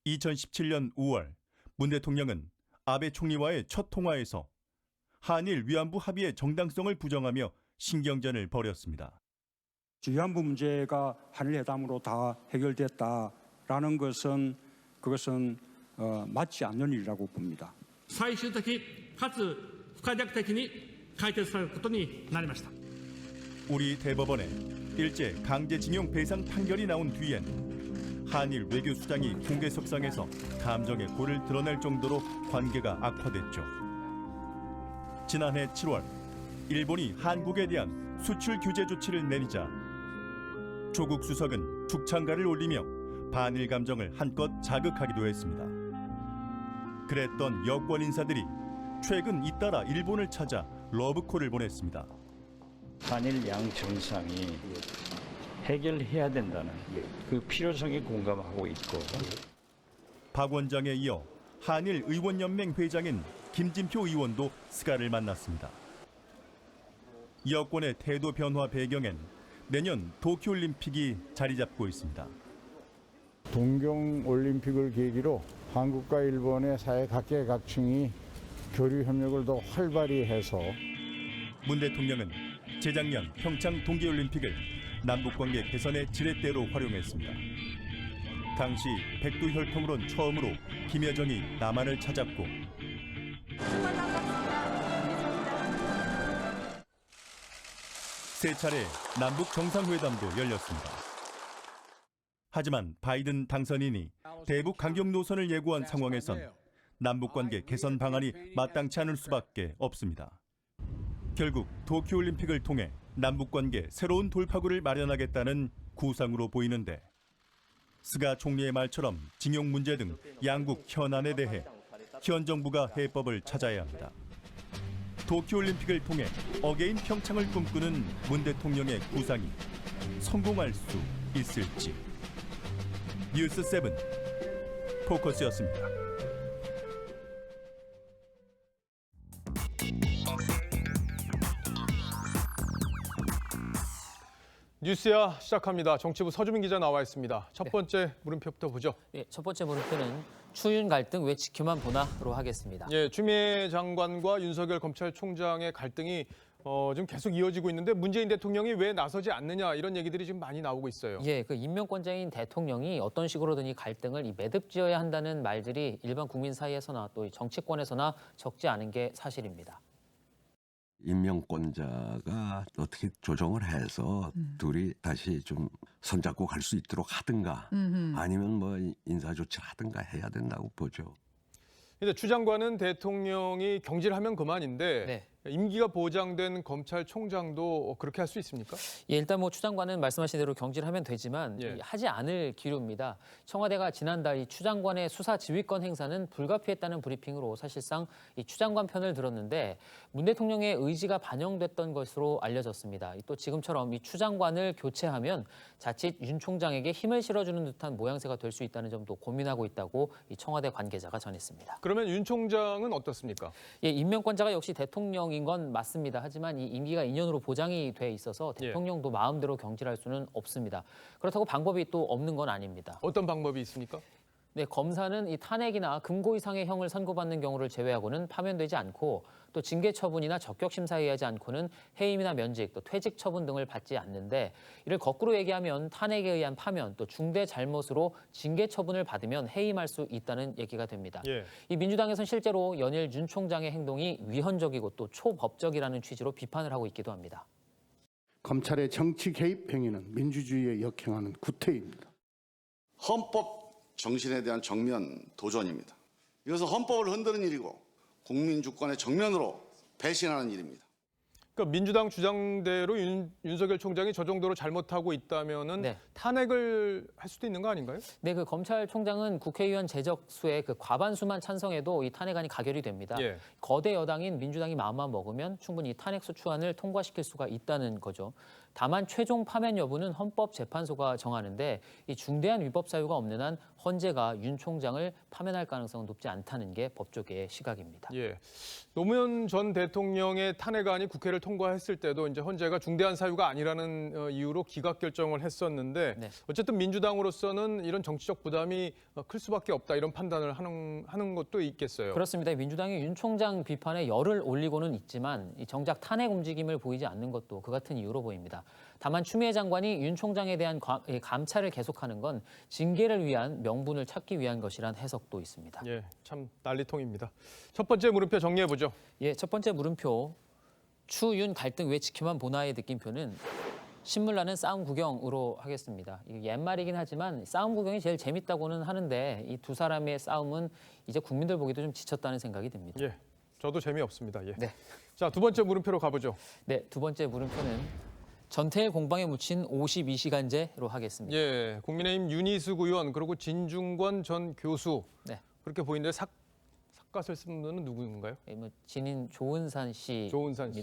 2017년 5월 문 대통령은 아베 총리와의 첫 통화에서 한일 위안부 합의의 정당성을 부정하며 신경전을 벌였습니다. 위안부 문제가 한일 회담으로 다 해결됐다라는 것은 그것은 맞지 않는 일이라고 봅니다. 最終的かつ不可逆的に解決されることになりました。 우리 대법원에 일제 강제징용 배상 판결이 나온 뒤엔 한일 외교수장이 공개석상에서 감정의 골을 드러낼 정도로 관계가 악화됐죠. 지난해 7월 일본이 한국에 대한 수출 규제 조치를 내리자 조국 수석은 죽창가를 올리며 반일 감정을 한껏 자극하기도 했습니다. 그랬던 여권 인사들이 최근 잇따라 일본을 찾아 러브콜을 보냈습니다. 한일 양 정상이 해결해야 된다는 그 필요성에 공감하고 있고. 박 원장에 이어 한일 의원연맹 회장인 김진표 의원도 스가를 만났습니다. 여권의 태도 변화 배경엔 내년 도쿄올림픽이 자리 잡고 있습니다. 동경올림픽을 계기로 한국과 일본의 사회 각계각층이 교류 협력을 더 활발히 해서 문 대통령은 재작년 평창 동계올림픽을 남북관계 개선의 지렛대로 활용했습니다. 당시 백두혈통으론 처음으로 김여정이 남한을 찾았고 세 차례 남북 정상회담도 열렸습니다. 하지만 바이든 당선인이 대북 강경 노선을 예고한 상황에선 남북관계 개선 방안이 마땅치 않을 수밖에 없습니다. 결국 도쿄올림픽을 통해 남북관계 새로운 돌파구를 마련하겠다는 구상으로 보이는데 스가 총리의 말처럼 징용 문제 등 양국 현안에 대해 현 정부가 해법을 찾아야 합니다. 도쿄올림픽을 통해 어게인 평창을 꿈꾸는 문 대통령의 구상이 성공할 수 있을지. 뉴스7 포커스였습니다. 뉴스야 시작합니다. 정치부 서주민 기자 나와 있습니다. 첫 번째 물음표부터 보죠. 네, 첫 번째 물음표는 추윤 갈등 왜 지켜만 보나로 하겠습니다. 예, 추미애 장관과 윤석열 검찰총장의 갈등이 지금 계속 이어지고 있는데 문재인 대통령이 왜 나서지 않느냐 이런 얘기들이 지금 많이 나오고 있어요. 예, 그 임명권자인 대통령이 어떤 식으로든 이 갈등을 매듭지어야 한다는 말들이 일반 국민 사이에서나 또 정치권에서나 적지 않은 게 사실입니다. 임명권자가 어떻게 조정을 해서 둘이 다시 좀 손잡고 갈 수 있도록 하든가 아니면 뭐 인사조치를 하든가 해야 된다고 보죠. 근데 추 장관은 대통령이 경질하면 그만인데 네. 임기가 보장된 검찰총장도 그렇게 할 수 있습니까? 예, 일단 추 장관은 말씀하신 대로 경질하면 되지만 하지 않을 기류입니다. 청와대가 지난달 이 추 장관의 수사 지휘권 행사는 불가피했다는 브리핑으로 사실상 이 추 장관 편을 들었는데 문 대통령의 의지가 반영됐던 것으로 알려졌습니다. 또 지금처럼 이 추 장관을 교체하면 자칫 윤 총장에게 힘을 실어주는 듯한 모양새가 될 수 있다는 점도 고민하고 있다고 이 청와대 관계자가 전했습니다. 그러면 윤 총장은 어떻습니까? 예, 임명권자가 역시 대통령인 건 맞습니다. 하지만 이 임기가 2년으로 보장이 돼 있어서 대통령도 마음대로 경질할 수는 없습니다. 그렇다고 방법이 또 없는 건 아닙니다. 어떤 방법이 있습니까? 네, 검사는 이 탄핵이나 금고 이상의 형을 선고받는 경우를 제외하고는 파면되지 않고 또 징계 처분이나 적격 심사에 하지 않고는 해임이나 면직, 또 퇴직 처분 등을 받지 않는데 이를 거꾸로 얘기하면 탄핵에 의한 파면, 또 중대 잘못으로 징계 처분을 받으면 해임할 수 있다는 얘기가 됩니다. 이 민주당에서는 실제로 연일 윤 총장의 행동이 위헌적이고 또 초법적이라는 취지로 비판을 하고 있기도 합니다. 검찰의 정치 개입 행위는 민주주의에 역행하는 구태입니다. 헌법 정신에 대한 정면 도전입니다. 이것은 헌법을 흔드는 일이고 국민 주권의 정면으로 배신하는 일입니다. 그러니까 민주당 주장대로 윤석열 총장이 저 정도로 잘못하고 있다면은 탄핵을 할 수도 있는 거 아닌가요? 네, 그 검찰총장은 국회의원 재적수의 그 과반수만 찬성해도 이 탄핵안이 가결이 됩니다. 거대 여당인 민주당이 마음만 먹으면 충분히 탄핵소추안을 통과시킬 수가 있다는 거죠. 다만 최종 파면 여부는 헌법재판소가 정하는데 이 중대한 위법 사유가 없는 한 헌재가 윤 총장을 파면할 가능성은 높지 않다는 게 법조계의 시각입니다. 노무현 전 대통령의 탄핵안이 국회를 통과했을 때도 이제 헌재가 중대한 사유가 아니라는 이유로 기각 결정을 했었는데 어쨌든 민주당으로서는 이런 정치적 부담이 클 수밖에 없다 이런 판단을 하는 것도 있겠어요. 그렇습니다. 민주당이 윤 총장 비판에 열을 올리고는 있지만 이 정작 탄핵 움직임을 보이지 않는 것도 그 같은 이유로 보입니다. 다만 추미애 장관이 윤 총장에 대한 감찰을 계속하는 건 징계를 위한 명분을 찾기 위한 것이란 해석도 있습니다. 참 난리통입니다. 첫 번째 물음표 정리해 보죠. 첫 번째 물음표. 추윤 갈등 왜 지켜만 보나의 느낌표는 신물나는 싸움 구경으로 하겠습니다. 이게 옛말이긴 하지만 싸움 구경이 제일 재밌다고는 하는데 이 두 사람의 싸움은 이제 국민들 보기도 좀 지쳤다는 생각이 듭니다. 저도 재미없습니다. 자, 두 번째 물음표로 가보죠. 네, 두 번째 물음표는 전태일 공방에 묻힌 52시간제로 하겠습니다. 국민의힘 윤희숙 의원 그리고 진중권 전 교수 그렇게 보이는데 삿갓을 쓴 분은 누구인가요? 진인 조은산 씨입니다. 조은산 씨.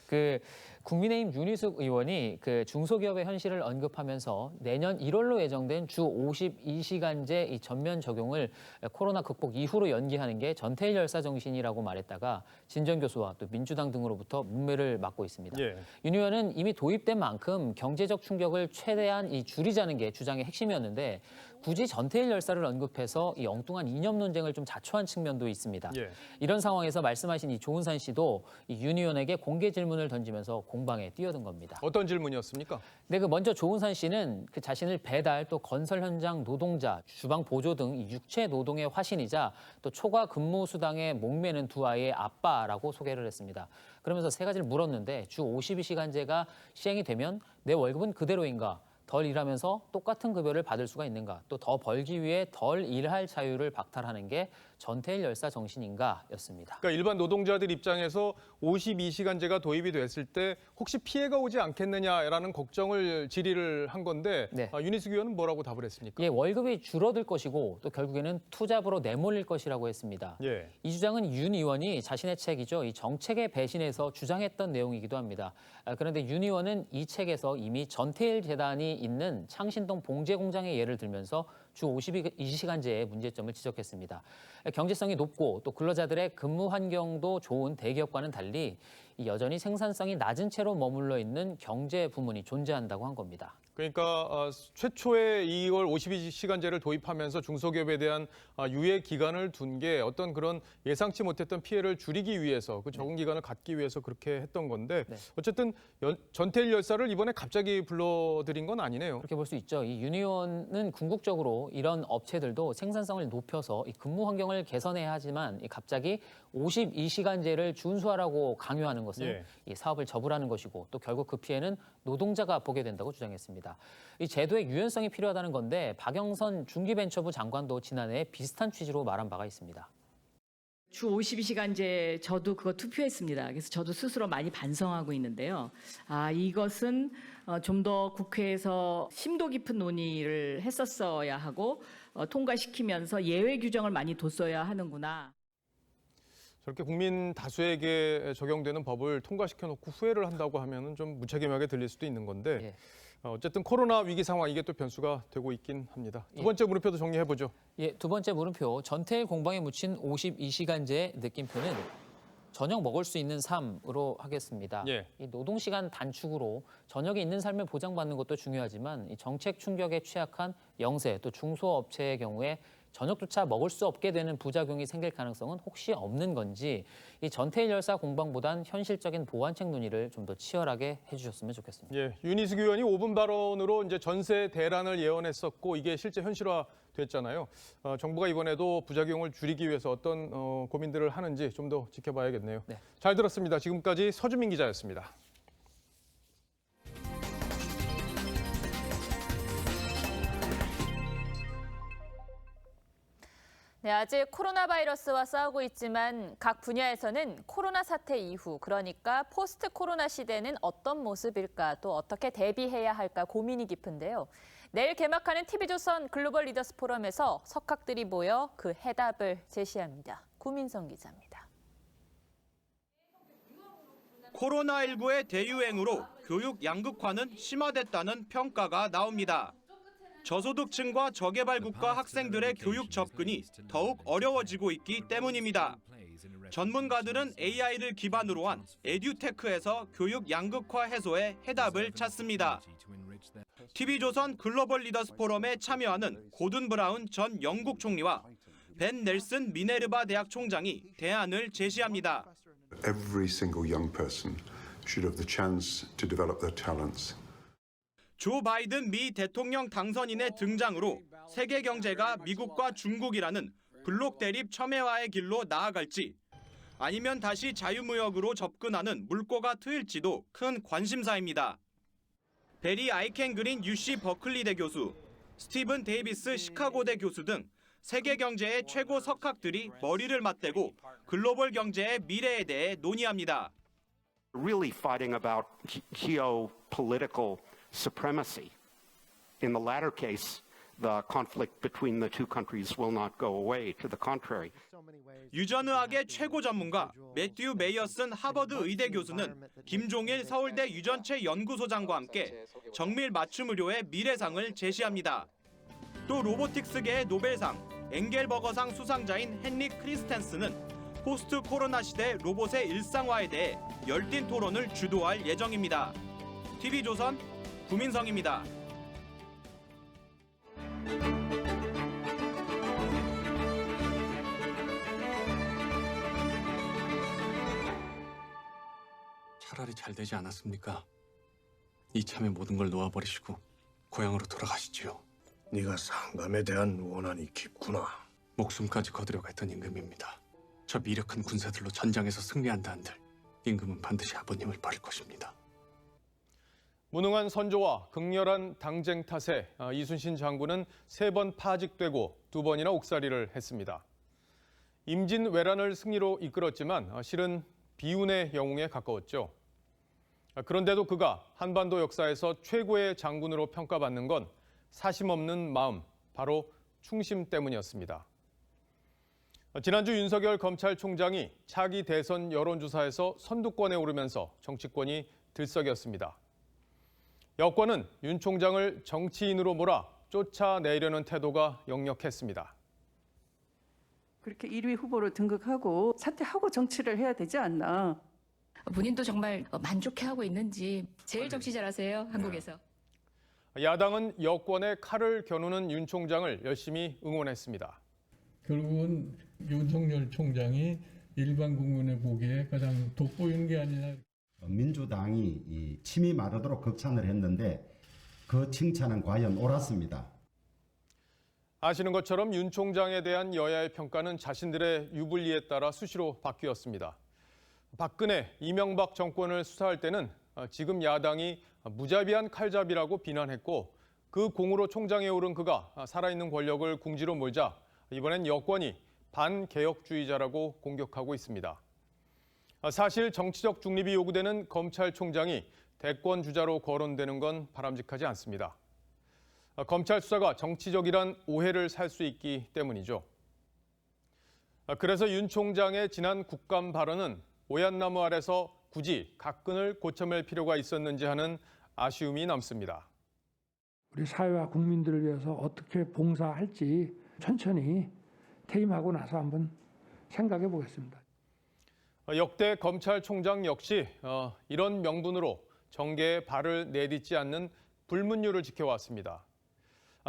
그 국민의힘 윤희숙 의원이 그 중소기업의 현실을 언급하면서 내년 1월로 예정된 주 52시간제 이 전면 적용을 코로나 극복 이후로 연기하는 게 전태일 열사 정신이라고 말했다가 진 전 교수와 또 민주당 등으로부터 문매를 맞고 있습니다. 윤 의원은 이미 도입된 만큼 경제적 충격을 최대한 줄이자는 게 주장의 핵심이었는데 굳이 전태일 열사를 언급해서 이 엉뚱한 이념 논쟁을 좀 자초한 측면도 있습니다. 이런 상황에서 말씀하신 이 조은산 씨도 이 윤 의원에게 공개 질문을 던지면서 공방에 뛰어든 겁니다. 어떤 질문이었습니까? 네, 그 먼저 조은산 씨는 그 자신을 배달 또 건설 현장 노동자, 주방 보조 등 육체 노동의 화신이자 또 초과 근무 수당에 목매는 두 아이의 아빠라고 소개를 했습니다. 그러면서 세 가지를 물었는데 주 52시간제가 시행이 되면 내 월급은 그대로인가? 덜 일하면서 똑같은 급여를 받을 수가 있는가? 또 더 벌기 위해 덜 일할 자유를 박탈하는 게 전태일 열사 정신인가였습니다. 그러니까 일반 노동자들 입장에서 52시간제가 도입이 됐을 때 혹시 피해가 오지 않겠느냐라는 걱정을 질의를 한 건데 윤희숙 의원은 뭐라고 답을 했습니까? 월급이 줄어들 것이고 또 결국에는 투잡으로 내몰릴 것이라고 했습니다. 이 주장은 윤 의원이 자신의 책이죠. 이 정책의 배신에서 주장했던 내용이기도 합니다. 그런데 윤 의원은 이 책에서 이미 전태일 재단이 있는 창신동 봉제 공장의 예를 들면서 주 52시간제의 문제점을 지적했습니다. 경제성이 높고 또 근로자들의 근무 환경도 좋은 대기업과는 달리 여전히 생산성이 낮은 채로 머물러 있는 경제 부문이 존재한다고 한 겁니다. 그러니까 최초에 이걸 52시간제를 도입하면서 중소기업에 대한 유예 기간을 둔 게 어떤 그런 예상치 못했던 피해를 줄이기 위해서 그 적응 기간을 갖기 위해서 그렇게 했던 건데 어쨌든 전태일 열사를 이번에 갑자기 불러들인 건 아니네요. 그렇게 볼 수 있죠. 이 윤 의원은 궁극적으로 이런 업체들도 생산성을 높여서 이 근무 환경을 개선해야 하지만 갑자기 52시간제를 준수하라고 강요하는 것은 이 사업을 접으라는 것이고 또 결국 그 피해는 노동자가 보게 된다고 주장했습니다. 이 제도의 유연성이 필요하다는 건데 박영선 중기벤처부 장관도 지난해 비슷한 취지로 말한 바가 있습니다. 주 52시간제 저도 그거 투표했습니다. 그래서 저도 스스로 많이 반성하고 있는데요. 이것은 좀 더 국회에서 심도 깊은 논의를 했었어야 하고 통과시키면서 예외 규정을 많이 뒀어야 하는구나. 저렇게 국민 다수에게 적용되는 법을 통과시켜놓고 후회를 한다고 하면은 좀 무책임하게 들릴 수도 있는 건데 어쨌든 코로나 위기 상황 이게 또 변수가 되고 있긴 합니다. 두 번째 물음표도 정리해보죠. 두 번째 물음표. 전태일 공방에 묻힌 52시간제의 느낌표는 저녁 먹을 수 있는 삶으로 하겠습니다. 이 노동시간 단축으로 저녁에 있는 삶을 보장받는 것도 중요하지만 이 정책 충격에 취약한 영세 또 중소업체의 경우에 저녁조차 먹을 수 없게 되는 부작용이 생길 가능성은 혹시 없는 건지 이 전태일 열사 공방보단 현실적인 보완책 논의를 좀 더 치열하게 해주셨으면 좋겠습니다. 윤희숙 의원이 5분 발언으로 이제 전세 대란을 예언했었고 이게 실제 현실화됐잖아요. 정부가 이번에도 부작용을 줄이기 위해서 어떤 고민들을 하는지 좀 더 지켜봐야겠네요. 잘 들었습니다. 지금까지 서주민 기자였습니다. 네, 아직 코로나 바이러스와 싸우고 있지만 각 분야에서는 코로나 사태 이후, 그러니까 포스트 코로나 시대는 어떤 모습일까, 또 어떻게 대비해야 할까 고민이 깊은데요. 내일 개막하는 TV조선 글로벌 리더스 포럼에서 석학들이 모여 그 해답을 제시합니다. 구민성 기자입니다. 코로나19의 대유행으로 교육 양극화는 심화됐다는 평가가 나옵니다. 저소득층과 저개발국가 학생들의 교육 접근이 더욱 어려워지고 있기 때문입니다. 전문가들은 AI를 기반으로 한 에듀테크에서 교육 양극화 해소에 해답을 찾습니다. TV조선 글로벌 리더스 포럼에 참여하는 고든 브라운 전 영국 총리와 벤 넬슨 미네르바 대학 총장이 대안을 제시합니다. Every single young person should have the chance to develop their talents. 조 바이든 미 대통령 당선인의 등장으로 세계 경제가 미국과 중국이라는 블록 대립 첨예화의 길로 나아갈지, 아니면 다시 자유무역으로 접근하는 물꼬가 트일지도 큰 관심사입니다. 베리 아이켄그린 UC 버클리대 교수, 스티븐 데이비스 시카고대 교수 등 세계 경제의 최고 석학들이 머리를 맞대고 글로벌 경제의 미래에 대해 논의합니다. Really fighting about geopolitical supremacy. In the latter case, the conflict between the two countries will not go away. To the contrary. 유전의학의 최고 전문가 매튜 메이어슨 하버드 의대 교수는 김종일 서울대 유전체 연구소장과 함께 정밀 맞춤 의료의 미래상을 제시합니다. 또 로보틱스계의 노벨상, 엥겔버거상 수상자인 헨리 크리스텐스는 포스트 코로나 시대 로봇의 일상화에 대해 열띤 토론을 주도할 예정입니다. TV조선 구민성입니다. 차라리 잘 되지 않았습니까? 이참에 모든 걸 놓아버리시고 고향으로 돌아가시지요. 네가 상감에 대한 원한이 깊구나. 목숨까지 거두려고 했던 임금입니다. 저 미력한 군사들로 전장에서 승리한다 한들 임금은 반드시 아버님을 버릴 것입니다. 무능한 선조와 극렬한 당쟁 탓에 이순신 장군은 3번 파직되고 2번이나 옥살이를 했습니다. 임진왜란을 승리로 이끌었지만 실은 비운의 영웅에 가까웠죠. 그런데도 그가 한반도 역사에서 최고의 장군으로 평가받는 건 사심없는 마음, 바로 충심 때문이었습니다. 지난주 윤석열 검찰총장이 차기 대선 여론조사에서 선두권에 오르면서 정치권이 들썩였습니다. 여권은 윤 총장을 정치인으로 몰아 쫓아내려는 태도가 역력했습니다. 그렇게 1위 후보로 등극하고 사퇴하고 정치를 해야 되지 않나. 본인도 정말 만족해하고 있는지 제일 정치 잘하세요, 한국에서. 야당은 여권의 칼을 겨누는 윤 총장을 열심히 응원했습니다. 결국은 윤석열 총장이 일반 국민의 보기에 가장 돋보이는 게 아니냐. 민주당이 이 침이 마르도록 극찬을 했는데 그 칭찬은 과연 옳았습니다. 아시는 것처럼 윤 총장에 대한 여야의 평가는 자신들의 유불리에 따라 수시로 바뀌었습니다. 박근혜, 이명박 정권을 수사할 때는 지금 야당이 무자비한 칼잡이라고 비난했고, 그 공으로 총장에 오른 그가 살아있는 권력을 궁지로 몰자 이번엔 여권이 반개혁주의자라고 공격하고 있습니다. 사실 정치적 중립이 요구되는 검찰총장이 대권 주자로 거론되는 건 바람직하지 않습니다. 검찰 수사가 정치적이란 오해를 살 수 있기 때문이죠. 그래서 윤 총장의 지난 국감 발언은 오얏나무 아래서 굳이 각근을 고쳐맬 필요가 있었는지 하는 아쉬움이 남습니다. 우리 사회와 국민들을 위해서 어떻게 봉사할지 천천히 퇴임하고 나서 한번 생각해 보겠습니다. 역대 검찰총장 역시 이런 명분으로 정계에 발을 내딛지 않는 불문율을 지켜왔습니다.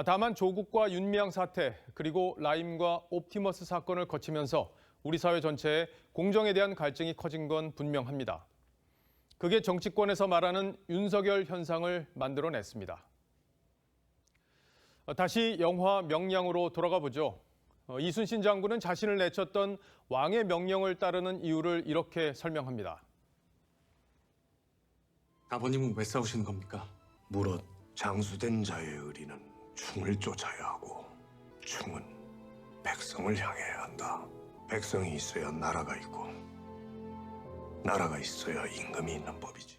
다만 조국과 윤미향 사태, 그리고 라임과 옵티머스 사건을 거치면서 우리 사회 전체에 공정에 대한 갈증이 커진 건 분명합니다. 그게 정치권에서 말하는 윤석열 현상을 만들어냈습니다. 다시 영화 명량으로 돌아가 보죠. 이순신 장군은 자신을 내쳤던 왕의 명령을 따르는 이유를 이렇게 설명합니다. 아버님은 왜 싸우시는 겁니까? 무릇 장수된 자의 의리는 충을 쫓아야 하고 충은 백성을 향해야 한다. 백성이 있어야 나라가 있고 나라가 있어야 임금이 있는 법이지.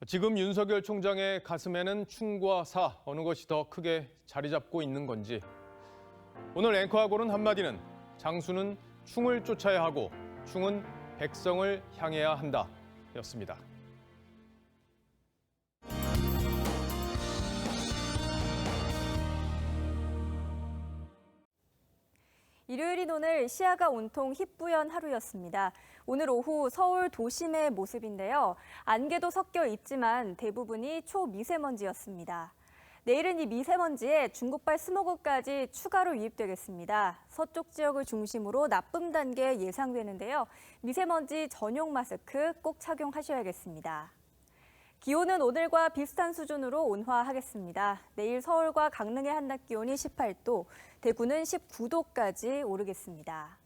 지금 윤석열 총장의 가슴에는 충과 사 어느 것이 더 크게 자리 잡고 있는 건지. 오늘 앵커하고는 한마디는 장수는 충을 쫓아야 하고 충은 백성을 향해야 한다 였습니다. 일요일인 오늘 시야가 온통 희뿌연 하루였습니다. 오늘 오후 서울 도심의 모습인데요. 안개도 섞여 있지만 대부분이 초미세먼지였습니다. 내일은 이 미세먼지에 중국발 스모그까지 추가로 유입되겠습니다. 서쪽 지역을 중심으로 나쁨 단계 예상되는데요. 미세먼지 전용 마스크 꼭 착용하셔야겠습니다. 기온은 오늘과 비슷한 수준으로 온화하겠습니다. 내일 서울과 강릉의 한낮 기온이 18도, 대구는 19도까지 오르겠습니다.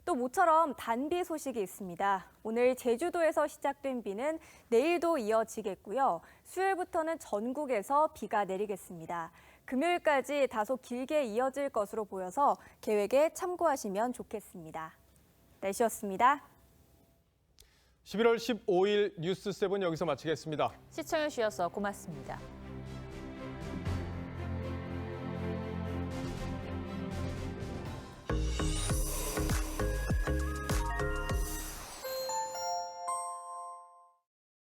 또 모처럼 단비 소식이 있습니다. 오늘 제주도에서 시작된 비는 내일도 이어지겠고요. 수요일부터는 전국에서 비가 내리겠습니다. 금요일까지 다소 길게 이어질 것으로 보여서 계획에 참고하시면 좋겠습니다. 날씨였습니다. 11월 15일 뉴스7 여기서 마치겠습니다. 시청해주셔서 고맙습니다.